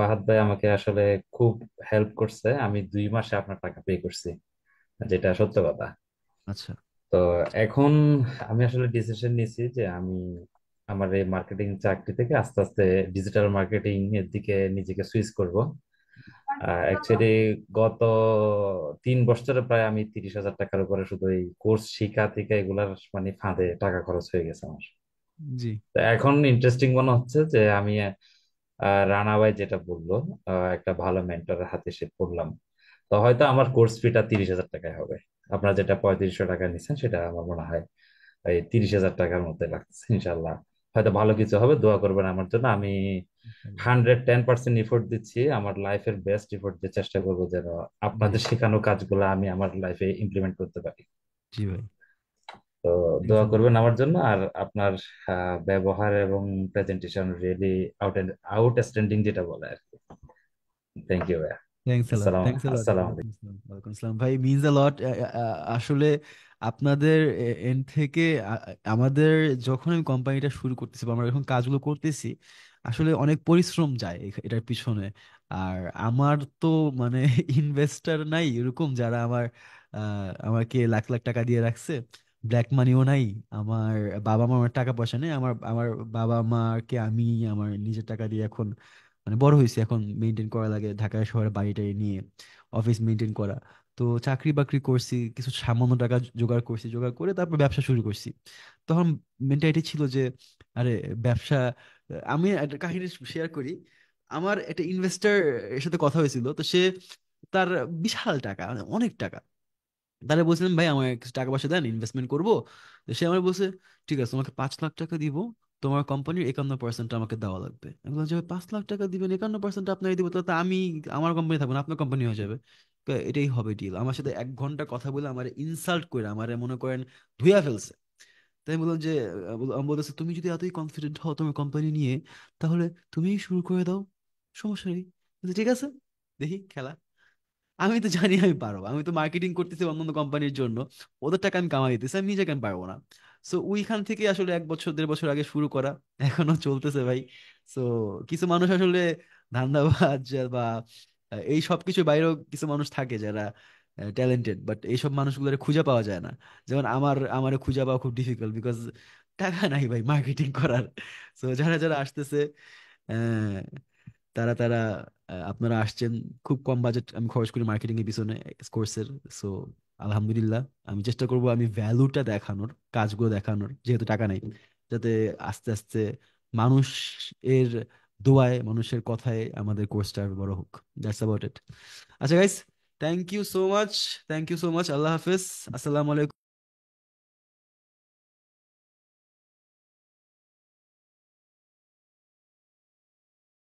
ফাহাদ ভাই আমাকে আসলে খুব হেল্প করছে। আমি 2 মাসে আপনার টাকা পে করছি, যেটা সত্য কথা। আচ্ছা। তো এখন আমি আসলে ডিসিশন নিয়েছি যে আমি আমার এই মার্কেটিং চাকরি থেকে আস্তে আস্তে ডিজিটাল মার্কেটিং এর দিকে নিজেকে সুইচ করব। অ্যাকচুয়ালি গত 3 বছরে প্রায় আমি 30,000 টাকার উপরে শুধু এই কোর্স শিখা থেকে এগুলার মানে ফাঁদে টাকা খরচ হয়ে গেছে আমার। জি তো এখন ইন্টারেস্টিং মনে হচ্ছে যে আমি রানা ভাই যেটা বললো, একটা ভালো মেন্টরের হাতে সে পড়লাম, তো হয়তো আমার কোর্স ফিটা 30,000 টাকায় হবে। আপনার যেটা 3500 টাকা নিচ্ছেন সেটা আমার মনে হয় এই 30,000 টাকার মধ্যে লাগছে ইনশাল্লাহ। হয়তো ভালো কিছু হবে, দোয়া করবেন আমার জন্য। আমি ইনশাআল্লাহ। 110% এফোর্ট দিচ্ছি, আমার লাইফের বেস্ট এফোর্ট দিয়ে চেষ্টা করবো যেন জি আপনাদের শেখানো কাজগুলো আমি আমার লাইফে ইমপ্লিমেন্ট করতে পারি। জি ভাই। তো থ্যাংকস দোয়া আ লট করবেন ভাই। আমার জন্য। আর আপনার ব্যবহার এবং প্রেজেন্টেশন রিয়েলি আউট আউটস্ট্যান্ডিং যেটা বলে আর কি। থ্যাংক ইউ ভাইয়া। থ্যাংকস আ লট, আসসালাম থ্যাংকস আ লট। আসসালাম ওয়ালাইকুম আলাইকুম। আসসালাম, ওয়ালাইকুম আসসালাম ভাই, মিনস আ লট। আসলে আপনাদের এন্ড থেকে আমাদের যখন আমি কোম্পানিটা শুরু করতেছি বা আমরা যখন কাজগুলো করতেছি, আসলে অনেক পরিশ্রম যায় এটার পিছনে। আর আমার তো মানে ইনভেস্টার নাই এরকম যারা আমাকে লাখ লাখ টাকা দিয়ে রাখছে। ব্ল্যাক মানিও নাই আমার। বাবা মার টাকা পয়সা নেই আমার। আমার বাবা মাকে আমি আমার নিজের টাকা দিয়ে এখন মানে বড় হয়েছে, এখন মেনটেন করা লাগে, ঢাকা শহরে বাড়িটাই নিয়ে অফিস মেনটেন করা। তো চাকরি বাকরি করছি, কিছু সামান্য টাকা জোগাড় করছি, জোগাড় করে তারপর ব্যবসা শুরু করছি। তখন মেন্টালিটি ছিল যে আরে ব্যবসা। আমি একটা কাহিনী শেয়ার করি। আমার একটা ইনভেস্টর এর সাথে কথা হয়েছিল, তো সে তার বিশাল টাকা, মানে অনেক টাকা। তাহলে বলছিলাম ভাই আমার কিছু টাকা পয়সা দেন, ইনভেস্টমেন্ট করবো। তো সে আমার বলছে ঠিক আছে তোমাকে 5 লাখ টাকা দিব, তোমার কোম্পানির 51% আমাকে দেওয়া লাগবে। আমি বললাম যে ভাই, 5 লাখ টাকা দিবেন, 51% আপনাকে দিব, তাহলে তো আমি আমার কোম্পানি থাকবো না, আপনার কোম্পানি হয়ে যাবে। এটাই হবে ডিল। আমার সাথে 1 ঘন্টা কথা বলে আমার ইনসাল্ট করে আমার মনে করেন ধুইয়া ফেলছে। তাই আমি বললাম যে আমি বলতেছে তুমি যদি এতই কনফিডেন্ট হও তোমার কোম্পানি নিয়ে, তাহলে তুমিই শুরু করে দাও, সমস্যা নেই। বলছে, ঠিক আছে, দেখি খেলা। আমি তো জানি আমি পারবো, আমি তো মার্কেটিং করতেছি অন্যান্য কোম্পানির জন্য, ওদের টাকা আমি কামাই দিতেছি, আমি নিজে কেন পারবো না? সো ওইখান থেকে আসলে 1 বছর 1.5 বছর আগে শুরু করা, এখনো চলতেছে ভাই। সো কিছু মানুষ আসলে ধান্দাবাজ বা এই সব কিছু বাইরেও কিছু মানুষ থাকে যারা ট্যালেন্টেড, বাট এইসব মানুষগুলো খুঁজে পাওয়া যায় না। যেমন আমার খুঁজে পাওয়া খুব ডিফিকাল্ট, বিকজ টাকা নাই ভাই মার্কেটিং করার। সো যারা যারা আসতেছে, আহ, তারা তারা আপনারা আসছেন, খুব কম বাজেট আমি খরচ করি মার্কেটিং এর পিছনে কোর্সের। সো আলহামদুলিল্লাহ, আমি চেষ্টা করব আমি ভ্যালুটা দেখানোর, কাজগুলো দেখানোর, যেহেতু টাকা নাই, যাতে আস্তে আস্তে মানুষ এর দোয়ায়, মানুষের কথায় আমাদের কোর্সটা আরো বড় হোক। That's about it. আচ্ছা guys, thank you so much, thank you so much. Allah হাফেজ। আসসালামু আলাইকুম।